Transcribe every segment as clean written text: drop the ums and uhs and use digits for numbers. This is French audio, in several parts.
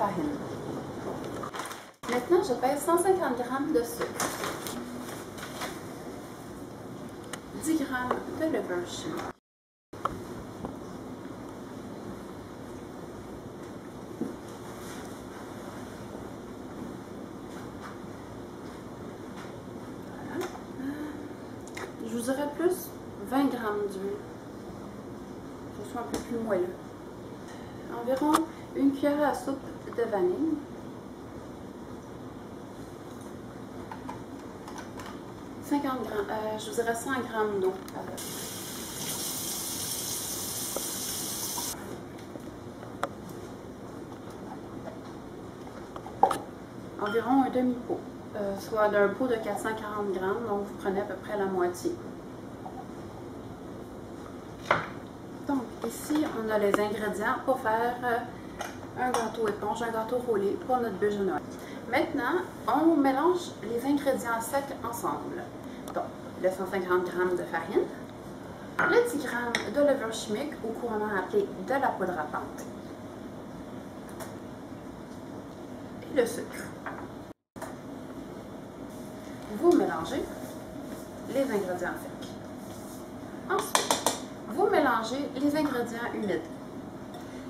farine. Maintenant, je pèse 150 g de sucre, 10 g de levure chimique. Voilà. Je vous dirais plus 20 g d'huile, que ce soit un peu plus moelleux. Environ une cuillère à soupe de vanille. Je vous dirais 100 g d'eau. Environ un demi-pot, soit d'un pot de 440 g, donc vous prenez à peu près la moitié. Donc ici, on a les ingrédients pour faire un gâteau éponge, un gâteau roulé pour notre bûche de Noël. Maintenant, on mélange les ingrédients secs ensemble. Donc, le 150 g de farine, le 10 g de levure chimique, ou couramment appelée de la poudre à pâte, et le sucre. Vous mélangez les ingrédients secs. Ensuite, vous mélangez les ingrédients humides,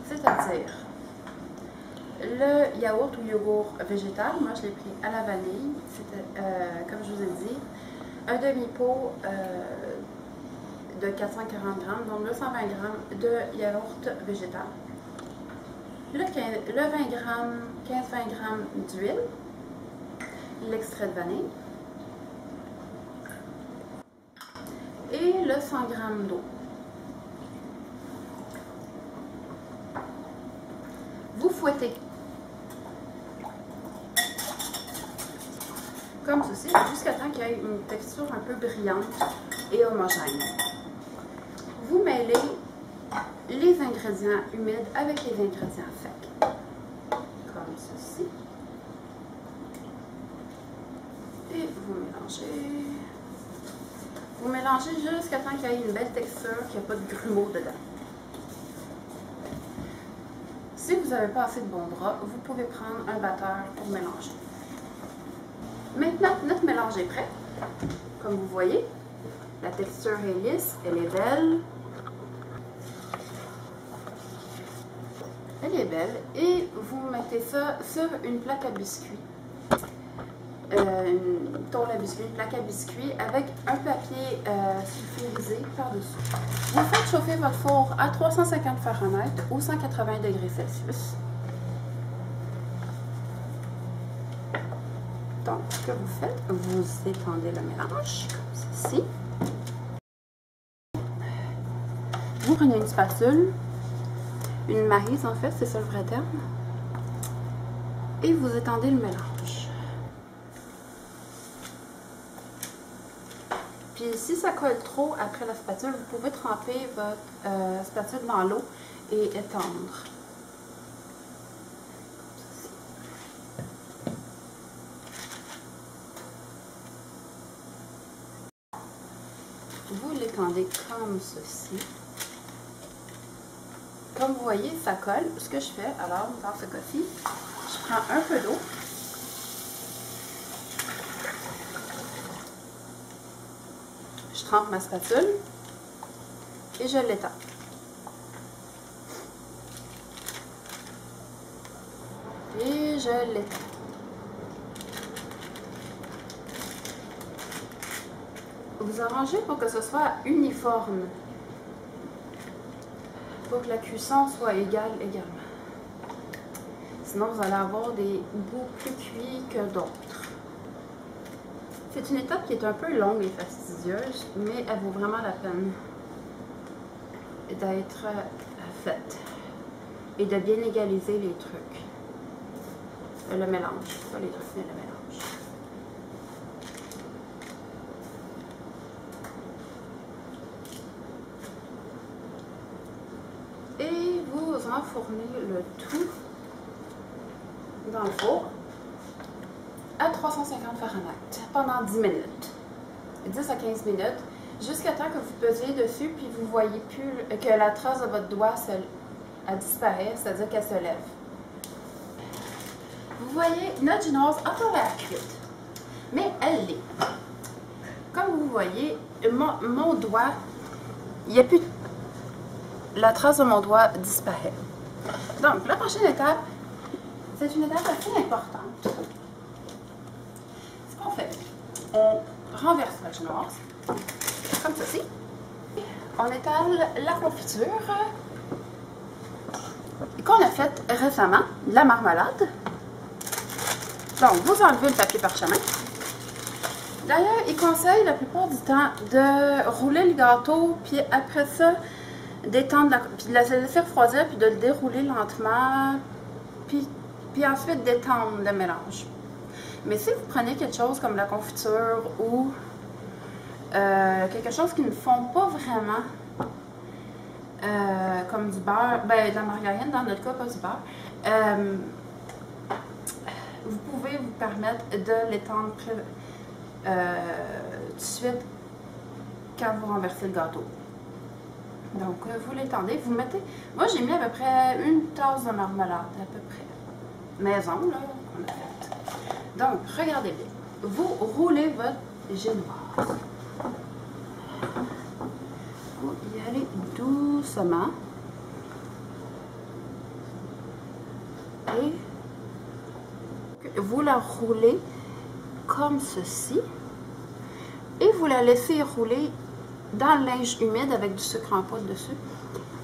c'est-à-dire le yaourt ou yogourt végétal. Moi, je l'ai pris à la vanille. C'était, comme je vous ai dit, un demi-pot de 440 g, donc 220 g de yaourt végétal, le 20 g, 15-20 g d'huile, l'extrait de vanille et le 100 g d'eau. Vous fouettez comme ceci jusqu'à temps qu'il y ait une texture un peu brillante et homogène. Vous mêlez les ingrédients humides avec les ingrédients secs, comme ceci, et vous mélangez. Vous mélangez jusqu'à temps qu'il y ait une belle texture, qu'il n'y a pas de grumeaux dedans. Si vous n'avez pas assez de bons bras, vous pouvez prendre un batteur pour mélanger. Maintenant, notre mélange est prêt. Comme vous voyez, la texture est lisse, elle est belle. Elle est belle. Et vous mettez ça sur une plaque à biscuits. Une tôle à biscuits, une plaque à biscuits avec un papier sulfurisé par-dessus. Vous faites chauffer votre four à 350 Fahrenheit ou 180 degrés Celsius. Donc, ce que vous faites, vous étendez le mélange, comme ceci. Vous prenez une spatule, une maryse en fait, c'est ça le vrai terme, et vous étendez le mélange. Puis si ça colle trop après la spatule, vous pouvez tremper votre spatule dans l'eau et étendre. Vous l'étendez comme ceci. Comme vous voyez, ça colle. Ce que je fais, alors, dans ce cas-ci, je prends un peu d'eau. Je trempe ma spatule et je l'étends. Et je l'étends. Vous arrangez pour que ce soit uniforme, pour que la cuisson soit égale également. Sinon, vous allez avoir des bouts plus cuits que d'autres. C'est une étape qui est un peu longue et fastidieuse, mais elle vaut vraiment la peine d'être faite et de bien égaliser les trucs. Le mélange, pas les trucs, mais le mélange. Et vous enfournez le tout dans le four à 350 Fahrenheit pendant 10 minutes, 10 à 15 minutes, jusqu'à temps que vous pesiez dessus puis vous voyez plus que la trace de votre doigt a disparu, c'est-à-dire qu'elle se lève. voyez, notre génoise a pas l'air cuite, mais elle l'est. Comme vous voyez, mon doigt, il n'y a plus... La trace de mon doigt disparaît. Donc, la prochaine étape, c'est une étape assez importante. Ce qu'on fait, on renverse la génoise, comme ceci. On étale la confiture qu'on a faite récemment, la marmelade. Donc, vous enlevez le papier parchemin. D'ailleurs, il conseille la plupart du temps de rouler le gâteau, puis après ça, d'étendre puis de la laisser refroidir, puis de le dérouler lentement, puis ensuite d'étendre le mélange. Mais si vous prenez quelque chose comme la confiture ou quelque chose qui ne fond pas vraiment, comme du beurre, ben de la margarine dans notre cas, pas du beurre, vous pouvez vous permettre de l'étendre tout de suite quand vous renversez le gâteau. Donc, vous l'étendez, vous mettez... Moi, j'ai mis à peu près une tasse de marmelade, à peu près. Maison, là, qu'on a faite. Donc, regardez bien. Vous roulez votre génoise. Vous y allez doucement. Et vous la roulez comme ceci. Et vous la laissez rouler dans le linge humide avec du sucre en poudre dessus.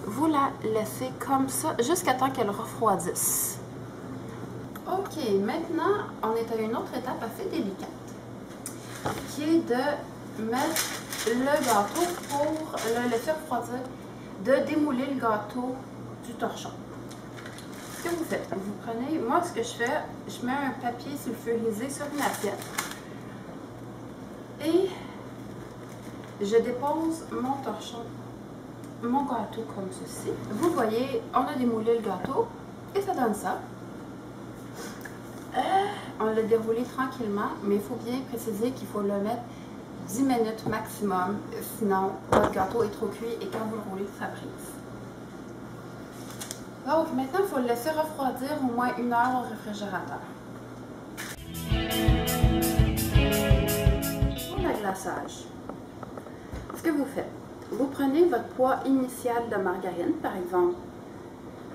Vous la laissez comme ça jusqu'à temps qu'elle refroidisse. Ok, maintenant, on est à une autre étape assez délicate, qui est de mettre le gâteau pour le laisser refroidir, de démouler le gâteau du torchon. Ce que vous faites, vous prenez, moi ce que je fais, je mets un papier sulfurisé sur une assiette et je dépose mon torchon, mon gâteau comme ceci. Vous voyez, on a démoulé le gâteau et ça donne ça. On l'a déroulé tranquillement, mais il faut bien préciser qu'il faut le mettre 10 minutes maximum, sinon votre gâteau est trop cuit et quand vous le roulez, ça brise. Donc maintenant, il faut le laisser refroidir au moins 1 heure au réfrigérateur. Pour le glaçage, ce que vous faites, vous prenez votre poids initial de margarine, par exemple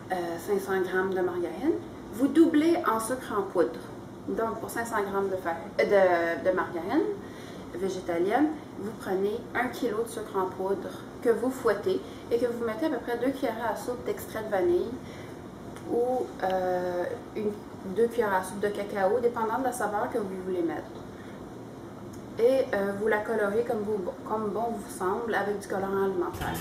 500 g de margarine, vous doublez en sucre en poudre. Donc pour 500 g de margarine végétalienne, vous prenez 1 kg de sucre en poudre que vous fouettez et que vous mettez à peu près 2 cuillères à soupe d'extrait de vanille ou 2 cuillères à soupe de cacao, dépendant de la saveur que vous voulez mettre. Et vous la colorez comme bon vous semble avec du colorant alimentaire.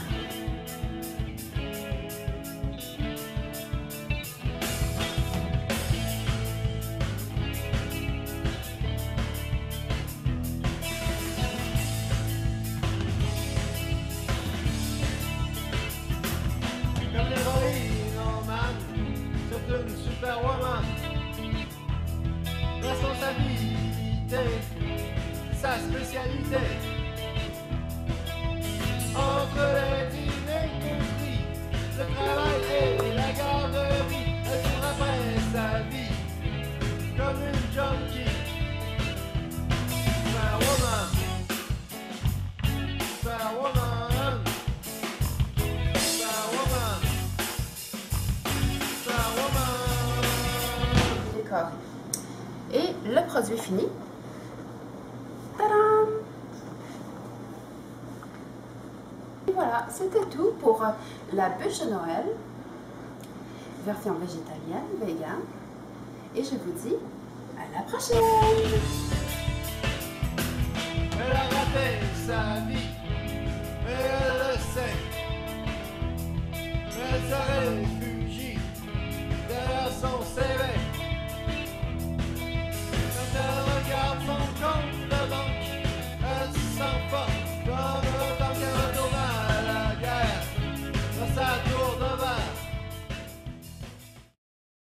Comme l'héroïne en man, c'est une superwoman. Responsabilité, sa spécialité. Entre les dîners compris, le travail et la garderie, elle court après sa vie comme une junkie. Superwoman, superwoman, superwoman, superwoman. Décoré. Et le produit fini. Tadam! Et voilà, c'était tout pour la bûche de Noël, version végétalienne, vegan. Et je vous dis à la prochaine! Elle a raté sa vie.